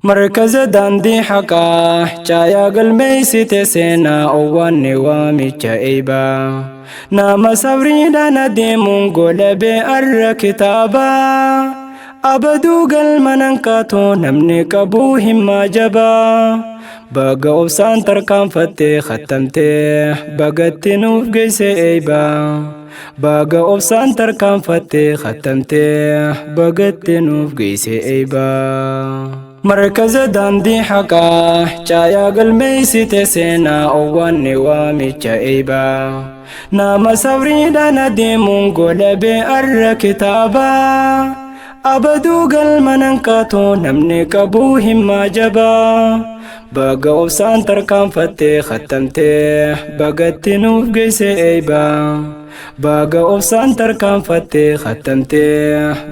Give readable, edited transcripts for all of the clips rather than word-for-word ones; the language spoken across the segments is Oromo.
مركز داندي حقا چايا قلبي ستسينا اواني وامي چايبا نام صبري دانا ديمون قول بأر كتابا أبدو قل مننكاتو نمني كبو همما جبا بقى أوسان تركان فتي ختمتي بقت نوف قيسي ايبا بقى أوسان تركان فتي ختمتي بقت نوف قيسي ايبا مركز داندي حقا چايا قلبي ستسينا اواني وامي چايبا نام صبري دانا ديمون قول بأر كتابا أبدو قل مننكاتو نمني كبو همما جبا بقى أوسان تركان فتي ختمتي بقت نوف قيسي ايبا بقى أوسان تركان فتي ختمتي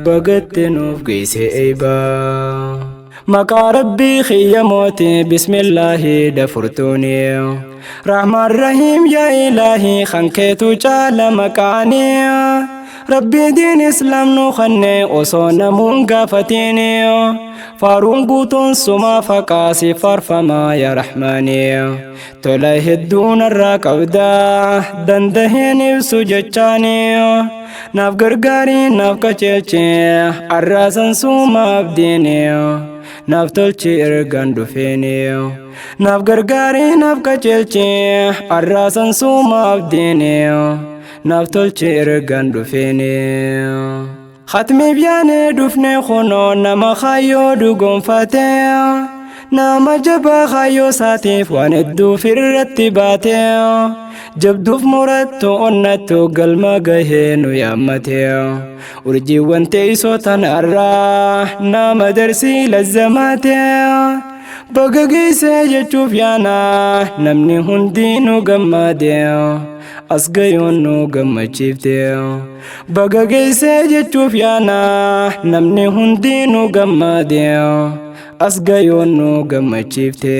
بقت نوف قيسي ايبا مقا ربي خي موتي بسم الله دفرتوني رحمن رحيم يا إلهي خنكيتو جال مكاني ربي دين إسلام نخني وصونا منقا فتيني فارون قوتون سما فقاسي فرفما يا رحماني توليه الدون الراكودا دندهيني وسججاني ناف غرغاري ناف كچلچي الراسن سوما abdini ناف تلچي ارغان دفيني ناف غرغاري ناف كچلچي الراسن سوما abdini ناف تلچي ارغان دفيني ختمي بياني دفني خونو نما خايو دوغم فاتي نما جبا خايو ساتيف واندو في الرتباتي جبدوف مرتو أنتو قلما قهينو يامتي ورجي وانتي صوتان أرى نام درسي للزماتي بقى قيسي جتوف يانا نمني هندينو قمادي أسقيونو قم تشيفتي بقى قيسي جتوف يانا نمني هندينو قمادي أسقيونو قم تشيفتي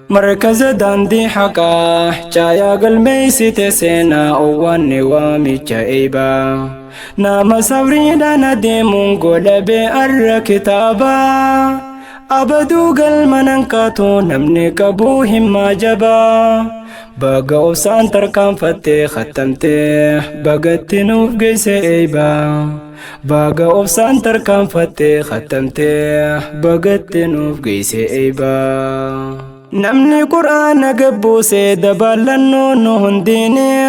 مركز داندي حقا چايا قلبي ستسينا اواني وامي چايبا نام صبري دانا ديمون قول بأر كتابا أبدو قل مننكاتو نمني كبو همما جبا بقى أوسان تركان فتي ختمتي بقت نوف قيسي ايبا بقى أوسان تركان فتي ختمتي بقت نوف قيسي ايبا نمني قرآن قبوسي دبالنو نهنديني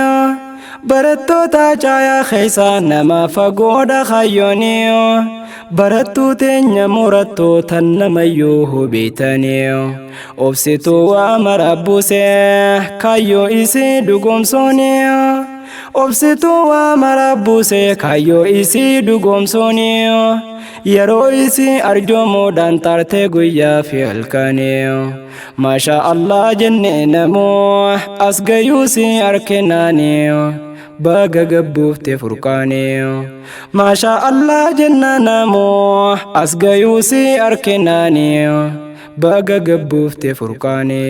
برتو تا چايا خيسا نما فقودا خيوني برتو تنيا مرتو تنميوه بيتاني أفسطو وامر أبوسي كايو إسي دوغم سوني أفسطو وامر أبوسي كايو إسي دوغم سوني يرو إسي أرجو مودان تارتي قويا في الكاني ما شاء الله جنين مو أسقيوسي أركناني بقى قبوفت فرقاني ما شاء الله جنين مو أسقيوسي أركناني بقى قبوفت فرقاني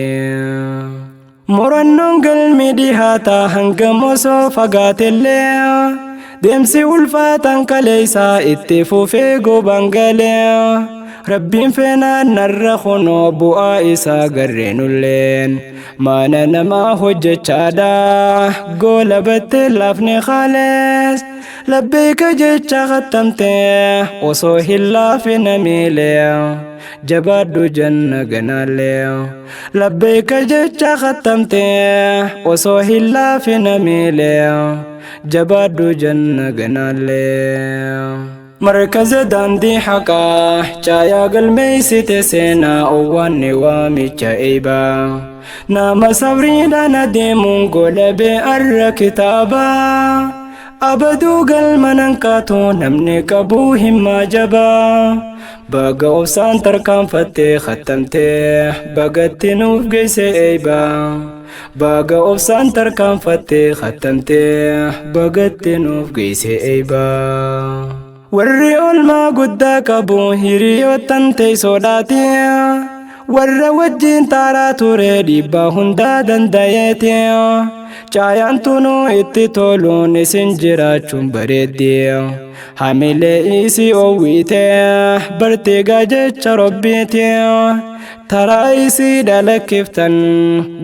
مرنون قلمي دي هاتا هنقموسو فقات اللي دمسي والفاتن كليسا اتفو في قبنقلي ربين فينا نرخنو بؤا إسا قرين اللين ما ننما حجة چادا قول بتلافني خالص لبيك جيچا ختمتي وصوه الله في نميلي جبادو جنة قنالي لبيك جيچا ختمتي وصوه الله في نميلي جبادو جنة قنالي مركز داندي حقا چايا قلبي ستسينا اواني وامي چايبا نام صبري دانا ديمون قول بأر كتابا أبدو قل مننكاتو نمني كبو همما جبا بقى أوسان تركان فتي ختمتي بقت نوف قيسي ايبا بقى أوسان تركان فتي ختمتي بقت نوف قيسي ايبا warri olmaa guddaa qabu hiriyoottan teessoodhaati warra wajjin taaraa ture dhiibbaa hundaa dandayeeti caayaan tunuu itti toluun isin jiraachuun bareeddee hamilee isii oowwite barteegaa jecha robbiiti taraa isii dhalakkiftan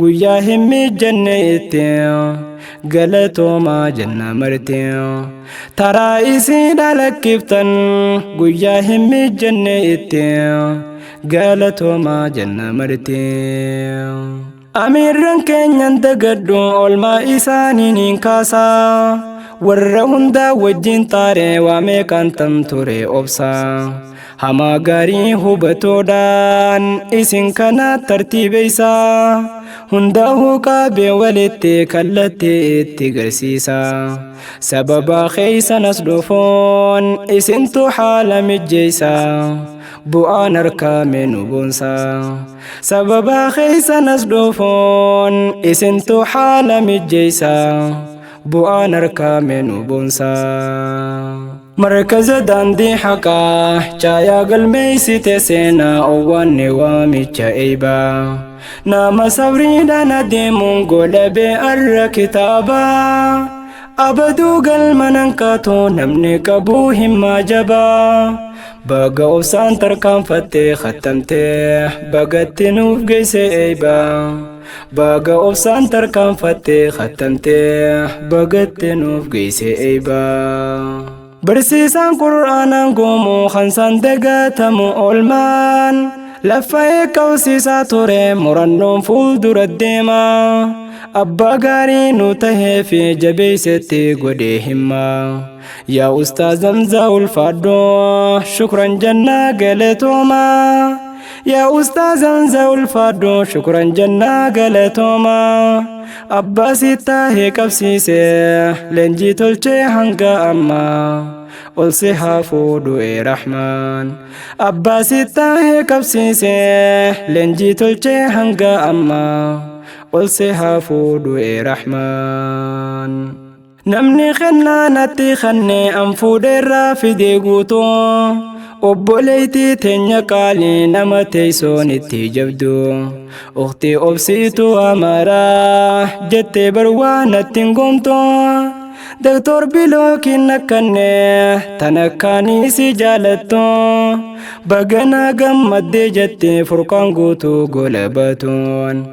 guyyaa hin mijanne itti galatooma jenna marti taraa isii dhalakkiftan guyyaa hin mijanne itti galatooma jenna marti amiirran keenyan dagaddu olmaa isaaniin kaasaa warra hundaa wajjin taaree waa meeqaan tan ture obsaa hamaa gaarii hubatoodhaan isin kana tartiibeysaa hundaa'uu qaabee walitti kallattee itti garsiisa sababa keeysanas dhufoon isintu haala mijjeeysa bu'aan harkaame nu boonsa sababa keeysanas dhufoon isintu haala mijjeeysa bu'aan harkaame nu boonsa markaza daandii haqaa caayaa galmeeysite seenaa owwaanne waamicha eeybaa nama sabriidhaan adeemuun golabee arra kitaabaa abaduu galmanan kaatoo namni qabuu himmaa jabaa baga obsaan tarkaanfattee khattamtee bagatti nuuf geeyse eeybaa baga obsaan tarkaanfattee khattamtee bagatti nuuf geeyse eeybaa barsiisaan qur'aanaan goomoo khansaan dagatamu olmaan lafa eekkawsiisaa ture murannoon fuuldura deema abbaa gaarii nu tahee fi jabeeysetti godhee himmaa yaa ustaaz Zamzaa ulfaadhoo shukran jannaa galatooma yaa ustaaz Zamzaa ulfaadhoo shukran jannaa galatooma abbaa sittaa heeqabsiise leenjii tolchee hanga ammaa ol si haa fuudhu rahmaan abbaa sittaa heeqabsiise leenjii tolchee hanga ammaa ol si haa fuudhu rahmaan namni kennaa natti kennee an fuudheerraa fidee guutoo obboleeytii teenya qaalii nama teeysoon itti jabdu ukhtii obsiitu amaaraa jettee barwaa nattiin goomtoo Doktor Bilookiin akkanne tan akkaanii si jaalattu bagana gammaddee jettee furqaan guutuu golabatuun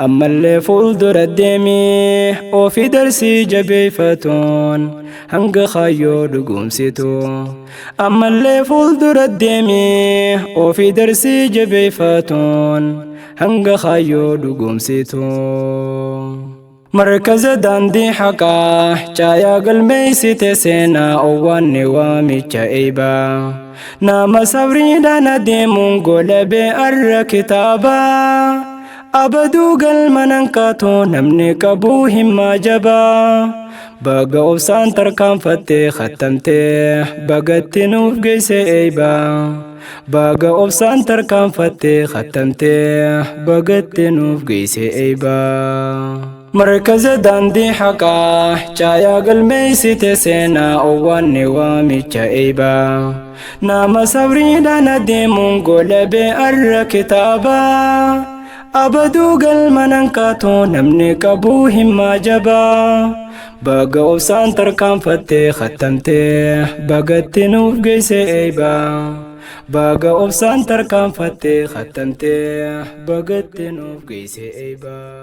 ammallee fuuldura deemii ofii darsii jabeeffatuun hanga kaayyoo dhugumsitu ammallee fuuldura deemii ofii darsii jabeeffatuun hanga kaayyoo dhugumsitu markaza daandii haqaa caayaa galmeeysite seenaa owwaanne waamicha eeybaa nama sabriidhaan adeemuun golabee arra kitaabaa abaduu galmanan kaatoo namni qabuu himmaa jabaa baga obsaan tarkaanfattee khattamtee bagatti nuuf geeyse eeybaa baga obsaan tarkaanfattee khattamtee bagatti nuuf geeyse eeybaa markaza daandii haqaa caayaa galmeeysite seenaa owwaanne waamicha eeybaa nama sabriidhaan adeemuun golabee arra kitaabaa abaduu galmanan kaatoo namni qabuu himmaa jabaa baga obsaan tarkaanfattee khattamtee bagatti nuuf geeyse eeybaa baga obsaan tarkaanfattee khattamtee bagatti nuuf geeyse eeybaa